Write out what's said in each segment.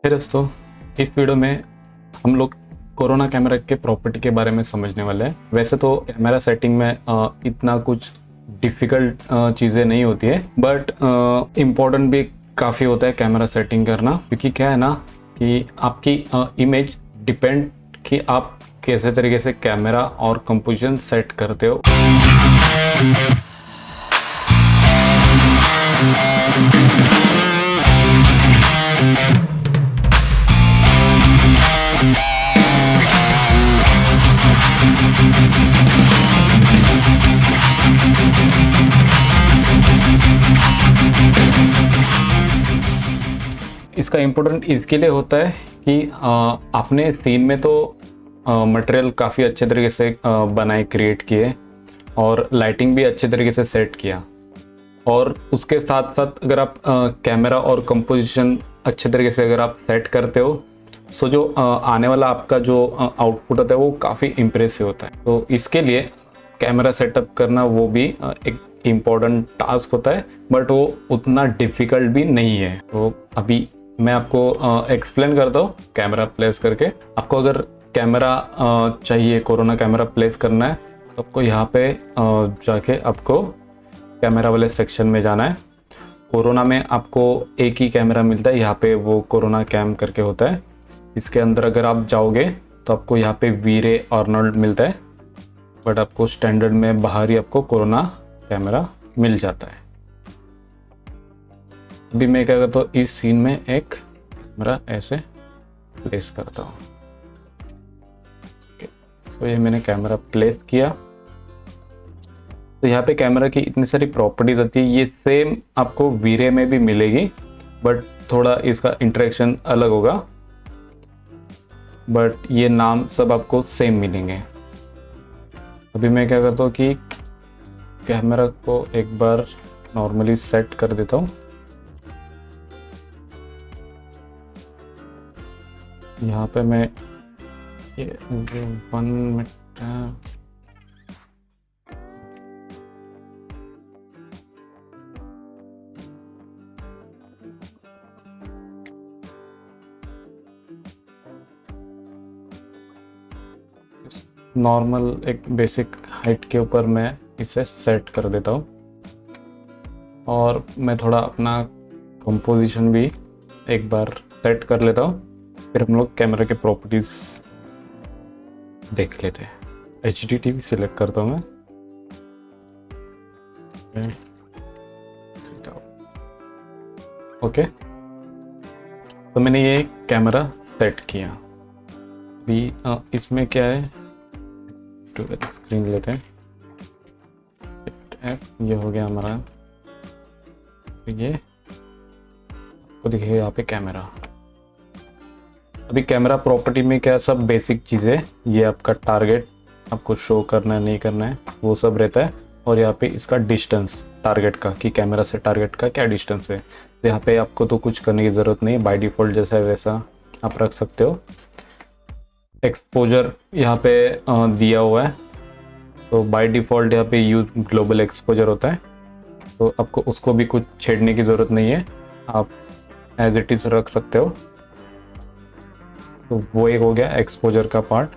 हे दोस्तों, इस वीडियो में हम लोग कोरोना कैमरा के प्रॉपर्टी के बारे में समझने वाले हैं। वैसे तो कैमरा सेटिंग में इतना कुछ डिफ़िकल्ट चीज़ें नहीं होती है, बट इम्पोर्टेंट भी काफ़ी होता है कैमरा सेटिंग करना, क्योंकि क्या है ना कि आपकी इमेज डिपेंड कि आप कैसे तरीके से कैमरा और कंपोजिशन सेट करते हो। इसका इम्पोर्टेंट इसके लिए होता है कि आपने सीन में तो मटेरियल काफ़ी अच्छे तरीके से बनाए, क्रिएट किए और लाइटिंग भी अच्छे तरीके से सेट किया, और उसके साथ साथ अगर आप कैमरा और कंपोजिशन अच्छे तरीके से अगर आप सेट करते हो, सो जो आने वाला आपका जो आउटपुट होता है वो काफ़ी इम्प्रेसिव होता है। तो इसके लिए कैमरा सेटअप करना वो भी एक इम्पॉर्टेंट टास्क होता है, बट वो उतना डिफ़िकल्ट भी नहीं है। तो अभी मैं आपको एक्सप्लेन करता हूँ कैमरा प्लेस करके। आपको अगर कैमरा चाहिए, कोरोना कैमरा प्लेस करना है, तो आपको यहाँ पे जाके आपको कैमरा वाले सेक्शन में जाना है। कोरोना में आपको एक ही कैमरा मिलता है, यहाँ पे वो कोरोना कैम करके होता है। इसके अंदर अगर आप जाओगे तो आपको यहाँ पे वीरे आर्नोल्ड मिलता है, बट आपको स्टैंडर्ड में बाहर ही आपको कोरोना कैमरा मिल जाता है। अभी मैं क्या करता हूँ, इस सीन में एक कैमरा ऐसे प्लेस करता हूँ। तो ये मैंने कैमरा प्लेस किया। तो यहाँ पे कैमरा की इतनी सारी प्रॉपर्टीज होती है, ये सेम आपको वीरे में भी मिलेगी, बट थोड़ा इसका इंटरेक्शन अलग होगा, बट ये नाम सब आपको सेम मिलेंगे। अभी मैं क्या करता हूँ कि कैमरा को एक बार नॉर्मली सेट कर देता हूँ। यहाँ पे मैं ये 1 मिनट नॉर्मल एक बेसिक हाइट के ऊपर मैं इसे सेट कर देता हूँ, और मैं थोड़ा अपना कंपोजिशन भी एक बार सेट कर लेता हूँ। फिर हम लोग कैमरा के प्रॉपर्टीज देख लेते हैं। HDTV सिलेक्ट करता हूँ मैं। ओके, तो मैंने ये कैमरा सेट किया। अभी इसमें क्या है, स्क्रीन लेते हैं। ये हो गया हमारा, ये आपको दिखेगा यहाँ पे कैमरा। अभी कैमरा प्रॉपर्टी में क्या सब बेसिक चीज़ें, ये आपका टारगेट आपको शो करना है नहीं करना है वो सब रहता है, और यहाँ पे इसका डिस्टेंस टारगेट का, कि कैमरा से टारगेट का क्या डिस्टेंस है। तो यहाँ पे आपको तो कुछ करने की ज़रूरत नहीं है, बाय डिफ़ॉल्ट जैसा है वैसा आप रख सकते हो। एक्सपोजर यहाँ पे दिया हुआ है, तो बाय डिफ़ॉल्ट यहाँ पे यूज ग्लोबल एक्सपोजर होता है, तो आपको उसको भी कुछ छेड़ने की ज़रूरत नहीं है, आप एज इट इज़ रख सकते हो। तो वो एक हो गया एक्सपोजर का पार्ट।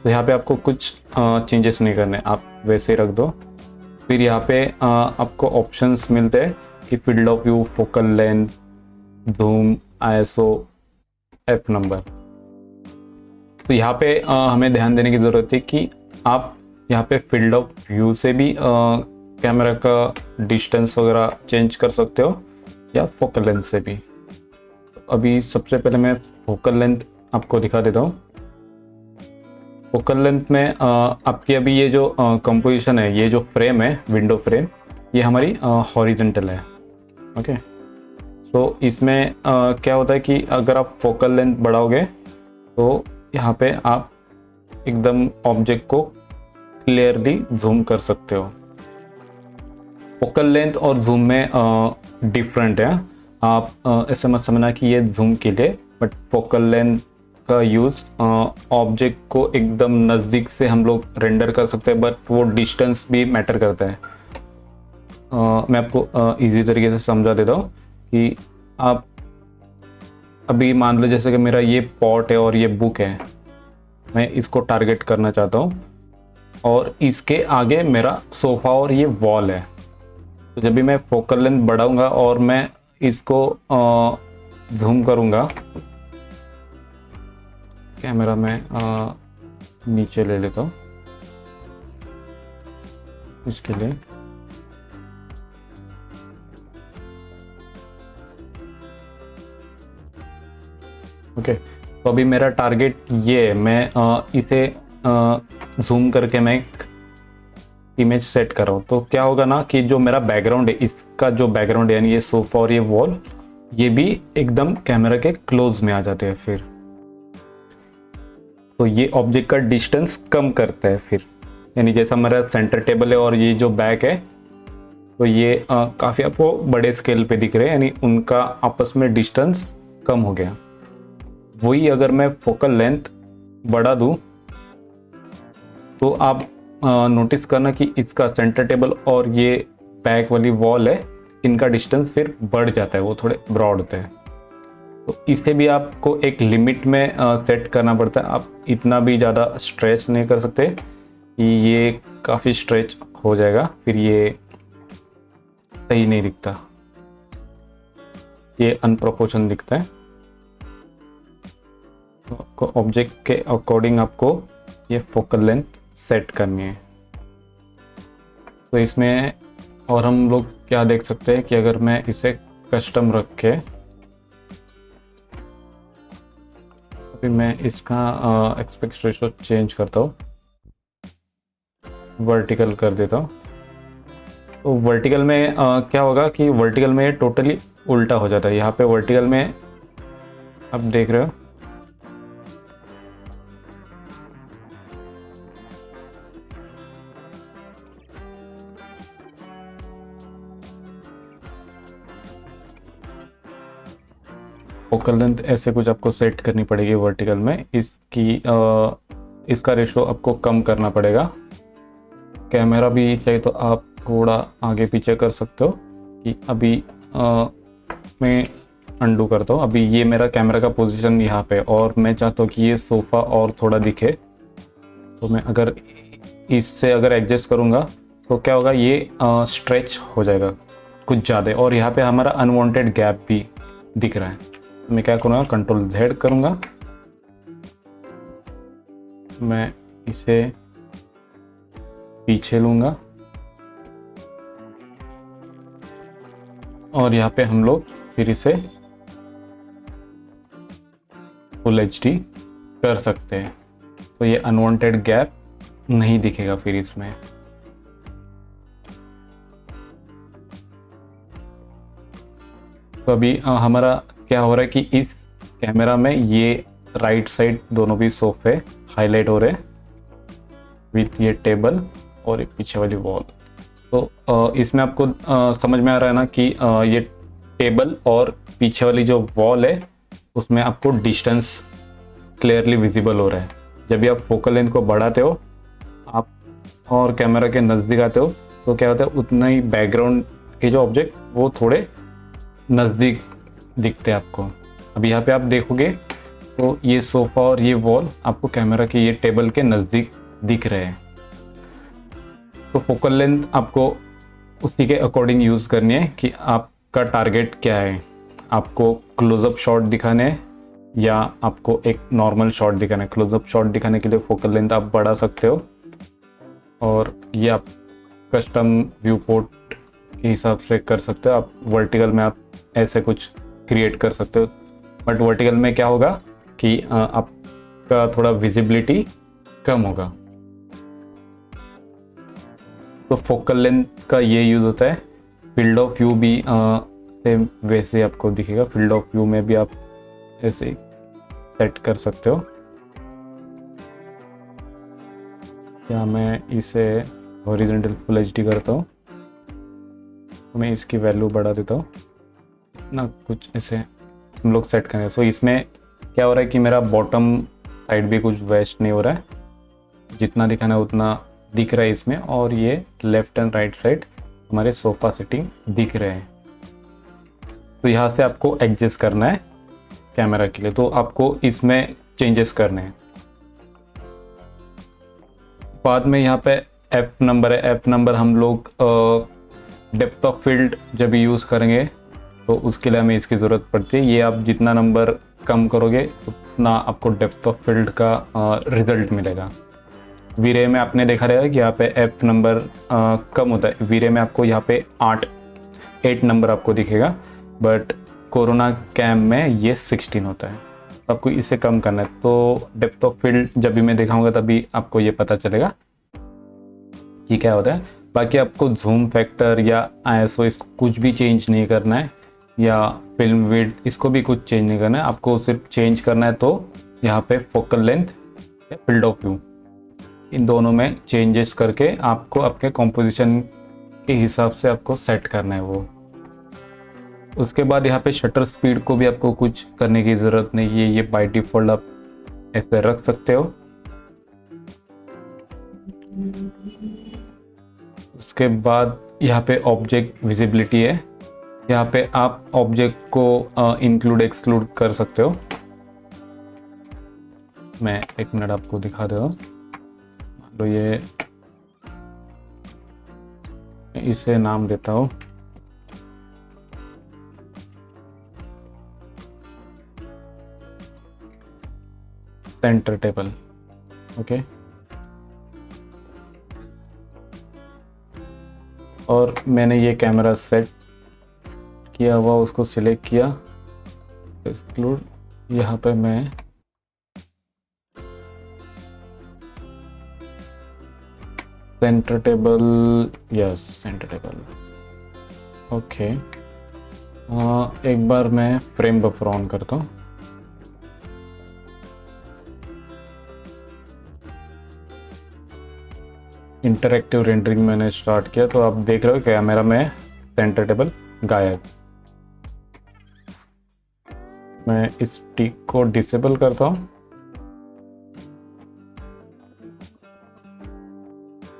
तो यहाँ पे आपको कुछ चेंजेस नहीं करने, आप वैसे ही रख दो। फिर यहाँ पे आपको ऑप्शंस मिलते हैं कि field of view, focal length, zoom, ISO, F number. तो यहाँ पे हमें ध्यान देने की ज़रूरत है कि आप यहाँ पे फील्ड ऑफ व्यू से भी कैमरा का डिस्टेंस वगैरह चेंज कर सकते हो, या फोकल लेंथ से भी। अभी सबसे पहले मैं फोकल लेंथ आपको दिखा देता हूँ। फोकल लेंथ में आपकी अभी ये जो कंपोजिशन है, ये जो फ्रेम है, विंडो फ्रेम, ये हमारी हॉरिजेंटल है। ओके, सो इसमें क्या होता है कि अगर आप फोकल लेंथ बढ़ाओगे तो यहाँ पे आप एकदम ऑब्जेक्ट को क्लियरली जूम कर सकते हो। फोकल लेंथ और जूम में डिफरेंट है, आप ऐसा मत समझना कि ये जूम के लिए, बट फोकल लेंथ का यूज़ ऑब्जेक्ट को एकदम नज़दीक से हम लोग रेंडर कर सकते हैं, बट वो डिस्टेंस भी मैटर करता है। मैं आपको इजी तरीके से समझा देता हूँ कि आप अभी मान लो जैसे कि मेरा ये पॉट है और ये बुक है, मैं इसको टारगेट करना चाहता हूँ और इसके आगे मेरा सोफ़ा और ये वॉल है। तो जब भी मैं फोकल लेंथ बढ़ाऊंगा और मैं इसको जूम करूंगा, कैमरा में नीचे ले लेता हूँ इसके लिए। ओके, तो अभी मेरा टारगेट ये है, मैं इसे जूम करके मैं एक इमेज सेट कर रहा हूँ। तो क्या होगा ना कि जो मेरा बैकग्राउंड है, इसका जो बैकग्राउंड है यानी ये सोफा और ये वॉल, ये भी एकदम कैमरा के क्लोज में आ जाते हैं फिर। तो ये ऑब्जेक्ट का डिस्टेंस कम करता है फिर, यानी जैसा मेरा सेंटर टेबल है और ये जो बैक है, तो ये काफ़ी आपको बड़े स्केल पे दिख रहे हैं, यानी उनका आपस में डिस्टेंस कम हो गया। वही अगर मैं फोकल लेंथ बढ़ा दूं तो आप नोटिस करना कि इसका सेंटर टेबल और ये बैक वाली वॉल है, इनका डिस्टेंस फिर बढ़ जाता है, वो थोड़े ब्रॉड होते हैं। तो इसे भी आपको एक लिमिट में सेट करना पड़ता है। आप इतना भी ज़्यादा स्ट्रेच नहीं कर सकते कि ये काफ़ी स्ट्रेच हो जाएगा, फिर ये सही नहीं दिखता, ये अनप्रोपोर्शन दिखता है। तो आपको ऑब्जेक्ट के अकॉर्डिंग आपको ये फोकल लेंथ सेट करनी है। तो इसमें और हम लोग क्या देख सकते हैं कि अगर मैं इसे कस्टम रख के, अभी मैं इसका एस्पेक्ट रेशियो चेंज करता हूँ, वर्टिकल कर देता हूँ। तो वर्टिकल में क्या होगा कि वर्टिकल में टोटली उल्टा हो जाता है। यहाँ पे वर्टिकल में आप देख रहे हो, फोकल लेंथ ऐसे कुछ आपको सेट करनी पड़ेगी वर्टिकल में। इसका रेशो आपको कम करना पड़ेगा। कैमरा भी चाहिए तो आप थोड़ा आगे पीछे कर सकते हो कि अभी मैं अंडू करता हूँ। अभी ये मेरा कैमरा का पोजीशन यहाँ पे, और मैं चाहता हूँ कि ये सोफ़ा और थोड़ा दिखे, तो मैं अगर इससे अगर एडजस्ट करूँगा तो क्या होगा, ये स्ट्रेच हो जाएगा कुछ ज़्यादा, और यहाँ पे हमारा अनवांटेड गैप भी दिख रहा है। मैं क्या करूँगा, कंट्रोल Z करूँगा, मैं इसे पीछे लूँगा और यहाँ पे हम लोग फिर इसे फुल HD कर सकते हैं। तो ये अनवांटेड गैप नहीं दिखेगा फिर इसमें। तो अभी हमारा क्या हो रहा है कि इस कैमरा में ये राइट साइड दोनों भी सोफे हाईलाइट हो रहे हैं विथ ये टेबल और ये पीछे वाली वॉल। तो इसमें आपको समझ में आ रहा है ना कि ये टेबल और पीछे वाली जो वॉल है उसमें आपको डिस्टेंस क्लियरली विजिबल हो रहा है। जब भी आप फोकल लेंथ को बढ़ाते हो आप और कैमरा के नज़दीक आते हो तो क्या होता है, उतना ही बैकग्राउंड के जो ऑब्जेक्ट वो थोड़े नज़दीक दिखते हैं आपको। अभी यहाँ पे आप देखोगे तो ये सोफ़ा और ये वॉल आपको कैमरा के ये टेबल के नज़दीक दिख रहे हैं। तो फोकल लेंथ आपको उसी के अकॉर्डिंग यूज़ करनी है कि आपका टारगेट क्या है, आपको क्लोजअप शॉट दिखाने हैं या आपको एक नॉर्मल शॉट दिखाना है। क्लोजअप शॉट दिखाने के लिए फोकल लेंथ आप बढ़ा सकते हो, और ये आप कस्टम व्यू पोर्ट के हिसाब से कर सकते हो। आप वर्टिकल में आप ऐसे कुछ क्रिएट कर सकते हो, बट वर्टिकल में क्या होगा कि आपका थोड़ा विजिबिलिटी कम होगा। तो फोकल लेंथ का ये यूज़ होता है। फील्ड ऑफ व्यू भी सेम वैसे आपको दिखेगा। फील्ड ऑफ व्यू में भी आप ऐसे सेट कर सकते हो। क्या मैं इसे हॉरिजॉन्टल फुल एचडी करता हूँ तो मैं इसकी वैल्यू बढ़ा देता हूँ, इतना कुछ ऐसे हम लोग सेट करें। सो इसमें क्या हो रहा है कि मेरा बॉटम साइड भी कुछ वेस्ट नहीं हो रहा है, जितना दिखाना है उतना दिख रहा है इसमें, और ये लेफ्ट एंड राइट साइड हमारे सोफ़ा सेटिंग दिख रहे हैं। तो यहाँ से आपको एडजस्ट करना है कैमरा के लिए, तो आपको इसमें चेंजेस करने हैं। बाद में यहाँ पे एफ नंबर है, एफ नंबर हम लोग डेप्थ ऑफ फील्ड जब यूज़ करेंगे तो उसके लिए हमें इसकी ज़रूरत पड़ती है। ये आप जितना नंबर कम करोगे उतना आपको डेप्थ ऑफ फील्ड का रिजल्ट मिलेगा। वीरे में आपने देखा रहेगा कि यहाँ पे एफ नंबर कम होता है, वीरे में आपको यहाँ पे 8 नंबर आपको दिखेगा, बट कोरोना कैम में ये 16 होता है। आपको इसे कम करना है, तो डेप्थ ऑफ फील्ड जब भी मैं दिखाऊंगा तभी आपको ये पता चलेगा कि क्या होता है। बाकी आपको जूम फैक्टर या आईएसओ इसको कुछ भी चेंज नहीं करना है, या फिल्म विड्थ इसको भी कुछ चेंज नहीं करना है। आपको सिर्फ चेंज करना है तो यहाँ पे फोकल लेंथ या फील्ड ऑफ व्यू, इन दोनों में चेंजेस करके आपको आपके कॉम्पोजिशन के हिसाब से आपको सेट करना है वो। उसके बाद यहाँ पे शटर स्पीड को भी आपको कुछ करने की ज़रूरत नहीं है, ये बाय डिफ़ॉल्ट आप ऐसे रख सकते हो। उसके बाद यहाँ पे ऑब्जेक्ट विजिबिलिटी है, यहाँ पे आप ऑब्जेक्ट को इंक्लूड एक्सक्लूड कर सकते हो। मैं 1 मिनट आपको दिखा दे रहा हूँ। मान लो ये इसे नाम देता हूँ सेंटर टेबल, ओके। और मैंने ये कैमरा सेट किया हुआ उसको सिलेक्ट किया, एक्सक्लूड, यहाँ पे मैं centre table, yes centre table, okay. एक बार मैं फ्रेम बफर ऑन करता हूँ। इंटरैक्टिव रेंडरिंग मैंने स्टार्ट किया, तो आप देख रहे हो कैमरा में सेंटर टेबल गायब। मैं इस टिक को डिसेबल करता हूँ,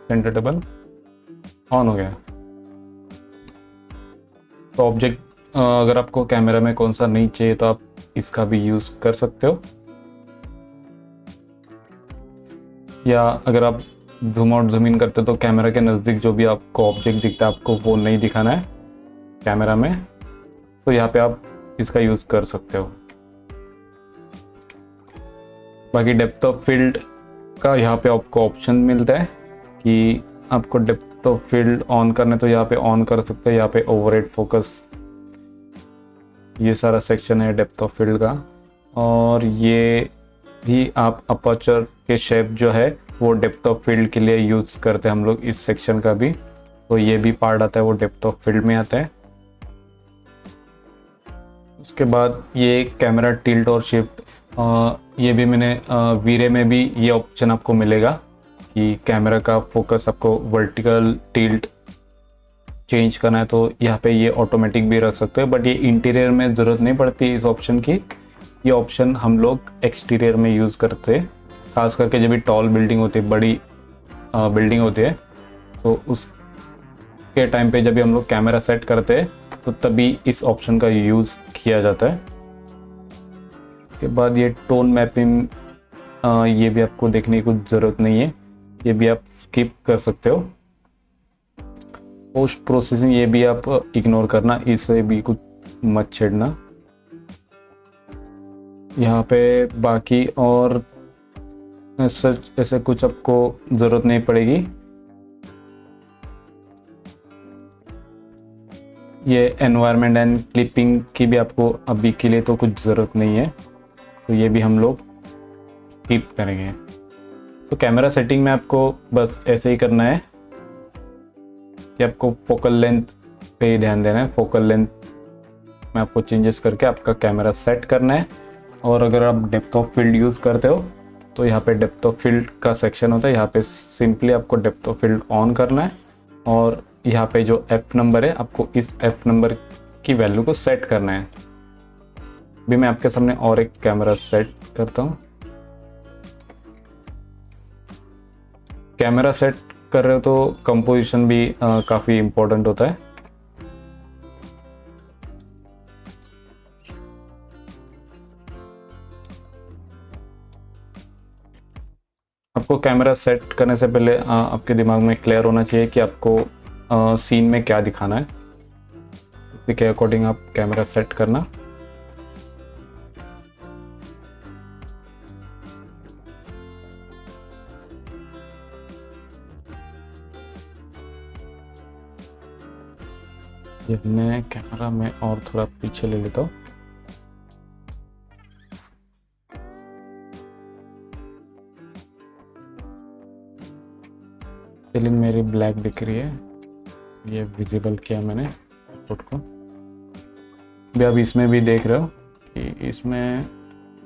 सेंटर टेबल ऑन हो गया। तो ऑब्जेक्ट अगर आपको कैमरा में कौन सा नहीं चाहिए तो आप इसका भी यूज़ कर सकते हो, या अगर आप जूम आउट जूम इन करते हो तो कैमरा के नज़दीक जो भी आपको ऑब्जेक्ट दिखता है आपको वो नहीं दिखाना है कैमरा में, तो यहाँ पे आप इसका यूज़ कर सकते हो। बाकी डेप्थ ऑफ फील्ड का यहाँ पे आपको ऑप्शन मिलता है कि आपको डेप्थ ऑफ फील्ड ऑन करना है तो यहाँ पे ऑन कर सकते हो। यहाँ पे ओवरहेड फोकस, ये सारा सेक्शन है डेप्थ ऑफ फील्ड का। और ये भी आप अपर्चर के शेप जो है वो डेप्थ ऑफ फील्ड के लिए यूज़ करते हैं हम लोग, इस सेक्शन का भी, तो ये भी पार्ट आता है वो डेप्थ ऑफ फील्ड में आता है। उसके बाद ये कैमरा टिल्ट और शिफ्ट, ये भी मैंने वीरे में भी ये ऑप्शन आपको मिलेगा कि कैमरा का फोकस आपको वर्टिकल टिल्ट चेंज करना है तो यहाँ पे ये ऑटोमेटिक भी रख सकते हो, बट ये इंटीरियर में ज़रूरत नहीं पड़ती इस ऑप्शन की। ये ऑप्शन हम लोग एक्सटीरियर में यूज़ करते हैं, खास करके जब भी टॉल बिल्डिंग होती है, बड़ी बिल्डिंग होती है, तो उसके टाइम पे जब भी हम लोग कैमरा सेट करते हैं तो तभी इस ऑप्शन का यूज़ किया जाता है। उसके बाद ये टोन मैपिंग, ये भी आपको देखने की कुछ ज़रूरत नहीं है, ये भी आप स्किप कर सकते हो। पोस्ट प्रोसेसिंग ये भी आप इग्नोर करना, इसे भी कुछ मत छेड़ना यहाँ पे। बाकी और ऐसे कुछ आपको ज़रूरत नहीं पड़ेगी। ये एनवायरनमेंट एंड क्लिपिंग की भी आपको अभी के लिए तो कुछ ज़रूरत नहीं है, तो ये भी हम लोग स्किप करेंगे। तो कैमरा सेटिंग में आपको बस ऐसे ही करना है कि आपको फोकल लेंथ पे ही ध्यान देना है। फोकल लेंथ में आपको चेंजेस करके आपका कैमरा सेट करना है। और अगर आप डेप्थ ऑफ फील्ड यूज़ करते हो तो यहाँ पे डेप्थ ऑफ फील्ड का सेक्शन होता है, यहाँ पे सिंपली आपको डेप्थ ऑफ फील्ड ऑन करना है और यहाँ पे जो एफ नंबर है आपको इस एफ नंबर की वैल्यू को सेट करना है। अभी मैं आपके सामने और एक कैमरा सेट करता हूँ। कैमरा सेट कर रहे हो तो कंपोजिशन भी काफ़ी इम्पोर्टेंट होता है। आपको कैमरा सेट करने से पहले आपके दिमाग में क्लियर होना चाहिए कि आपको सीन में क्या दिखाना है। इसी के अकॉर्डिंग आप कैमरा सेट करना। ये मैं कैमरा में और थोड़ा पीछे ले लेता हूँ। सीलिंग मेरी ब्लैक दिख रही है, ये विजिबल किया मैंने आउटपुट को। भी अब इसमें भी देख रहे हो कि इसमें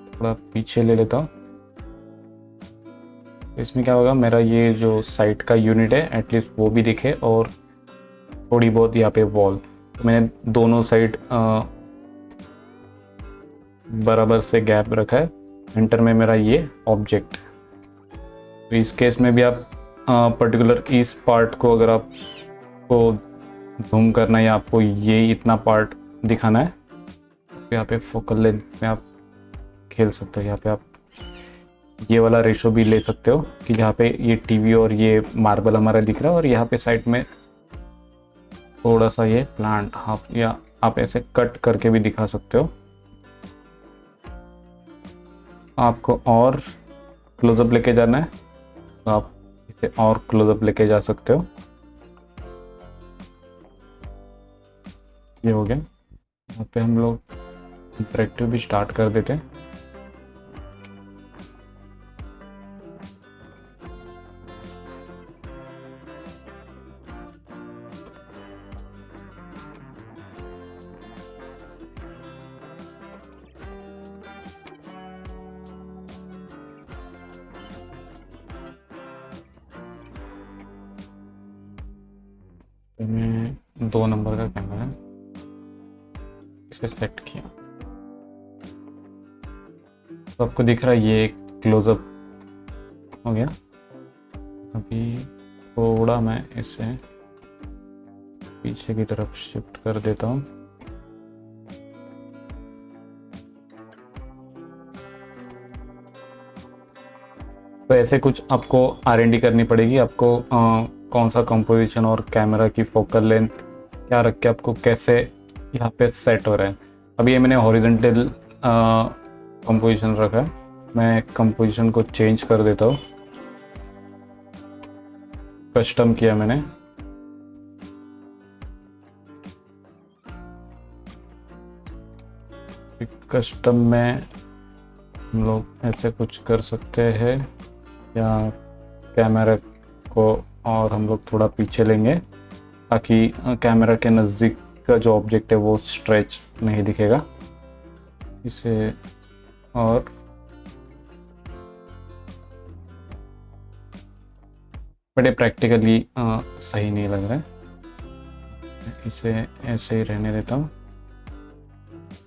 थोड़ा पीछे ले लेता हूँ। इसमें क्या होगा, मेरा ये जो साइड का यूनिट है एटलीस्ट वो भी दिखे और थोड़ी बहुत यहाँ पे वॉल। तो मैंने दोनों साइड बराबर से गैप रखा है। एंटर में मेरा ये ऑब्जेक्ट। तो इस केस में भी आप पर्टिकुलर इस पार्ट को अगर आपको जूम करना है या आपको ये इतना पार्ट दिखाना है तो यहाँ पे फोकल लेंथ में आप खेल सकते हो। यहाँ पे आप ये वाला रेशो भी ले सकते हो कि जहाँ पे ये टीवी और ये मार्बल हमारा दिख रहा है और यहाँ पे साइड में थोड़ा सा ये प्लांट हाफ, या आप ऐसे कट करके भी दिखा सकते हो। आपको और क्लोजअप लेके जाना है तो आप इसे और क्लोजअप लेके जा सकते हो। ये हो गया। यहाँ पे हम लोग इंटरेक्टिव भी स्टार्ट कर देते हैं। मैं 2 नंबर का कैमरा है, इसे सेट किया तो आपको दिख रहा है ये क्लोजअप हो गया। अभी थोड़ा मैं इसे पीछे की तरफ शिफ्ट कर देता हूँ। तो ऐसे कुछ आपको R&D करनी पड़ेगी। आपको कौन सा कंपोजिशन और कैमरा की फोकल लेंथ क्या रख के आपको कैसे यहाँ पे सेट हो रहा है। अभी ये मैंने हॉरिजॉन्टल कंपोजिशन रखा है, मैं कंपोजिशन को चेंज कर देता हूँ। कस्टम किया मैंने। कस्टम में हम लोग ऐसे कुछ कर सकते हैं, या कैमरा को और हम लोग थोड़ा पीछे लेंगे ताकि कैमरा के नज़दीक का जो ऑब्जेक्ट है वो स्ट्रेच नहीं दिखेगा। इसे और बड़े प्रैक्टिकली सही नहीं लग रहा है, इसे ऐसे ही रहने देता हूँ।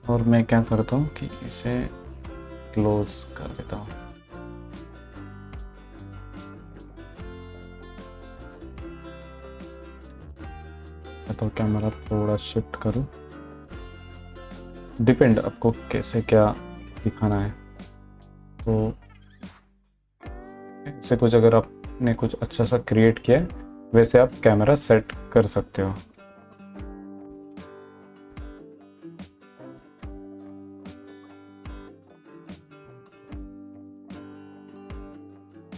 और मैं क्या करता हूँ कि इसे क्लोज कर देता हूँ। तो कैमरा थोड़ा शिफ्ट करूँ, डिपेंड आपको कैसे क्या दिखाना है। तो ऐसे कुछ अगर आपने कुछ अच्छा सा क्रिएट किया है वैसे आप कैमरा सेट कर सकते हो।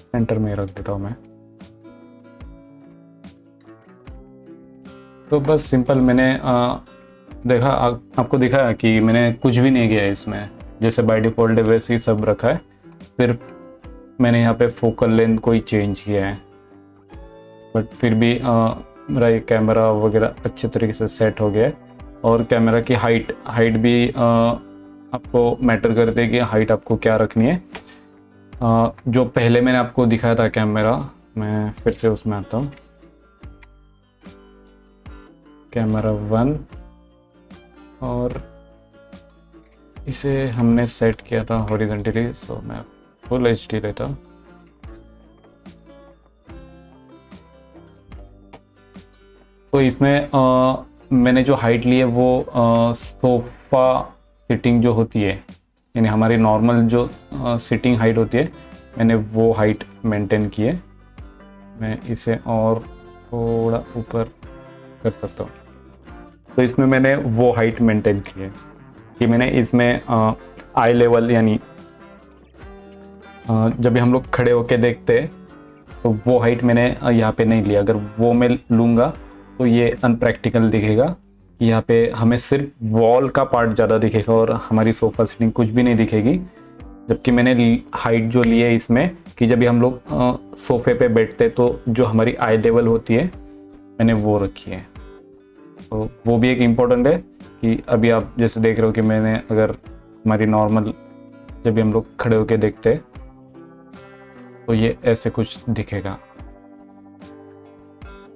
सेंटर में रख देता हूँ मैं। तो बस सिंपल मैंने देखा आपको दिखाया कि मैंने कुछ भी नहीं किया है इसमें, जैसे बाय डिफ़ॉल्ट वैसे ही सब रखा है। फिर मैंने यहाँ पे फोकल लेंथ कोई चेंज किया है, बट फिर भी मेरा ये कैमरा वगैरह अच्छे तरीके से सेट हो गया है। और कैमरा की हाइट भी आपको मैटर करती है कि हाइट आपको क्या रखनी है। जो पहले मैंने आपको दिखाया था कैमरा, मैं फिर से उसमें आता हूँ। कैमरा 1 और इसे हमने सेट किया था हॉरिजॉन्टली, सो मैं फुल HD लेता हूँ। तो इसमें मैंने जो हाइट ली है वो सोफ़ा सिटिंग जो होती है, यानी हमारी नॉर्मल जो सिटिंग हाइट होती है मैंने वो हाइट मेंटेन की है। मैं इसे और थोड़ा ऊपर कर सकता हूँ। तो इसमें मैंने वो हाइट मेंटेन की है कि मैंने इसमें आई लेवल यानी जब भी हम लोग खड़े होके देखते हैं तो वो हाइट मैंने यहाँ पे नहीं लिया। अगर वो मैं लूँगा तो ये अनप्रैक्टिकल दिखेगा। यहाँ पे हमें सिर्फ वॉल का पार्ट ज़्यादा दिखेगा और हमारी सोफ़ा सीटिंग कुछ भी नहीं दिखेगी। जबकि मैंने हाइट जो ली है इसमें कि जब भी हम लोग सोफ़े पे बैठते तो जो हमारी आई लेवल होती है मैंने वो रखी है। तो वो भी एक इम्पोर्टेंट है कि अभी आप जैसे देख रहे हो कि मैंने अगर हमारी नॉर्मल जब भी हम लोग खड़े होके देखते तो ये ऐसे कुछ दिखेगा,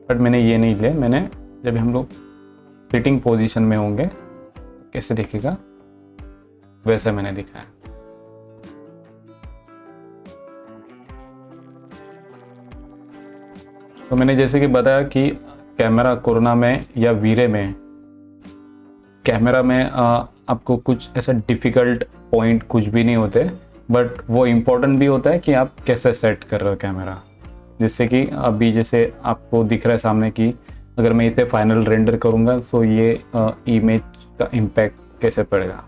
बट मैंने ये नहीं लिया। मैंने जब हम लोग सिटिंग पोजीशन में होंगे कैसे दिखेगा वैसा मैंने दिखाया। तो मैंने जैसे कि बताया कि कैमरा कोरोना में या वीरे में कैमरा में आपको कुछ ऐसा डिफ़िकल्ट पॉइंट कुछ भी नहीं होते, बट वो इम्पोर्टेंट भी होता है कि आप कैसे सेट कर रहे हो कैमरा। जिससे कि अभी जैसे आपको दिख रहा है सामने कि अगर मैं इसे फाइनल रेंडर करूँगा तो ये इमेज का इम्पैक्ट कैसे पड़ेगा,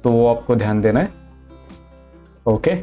तो वो आपको ध्यान देना है। ओके।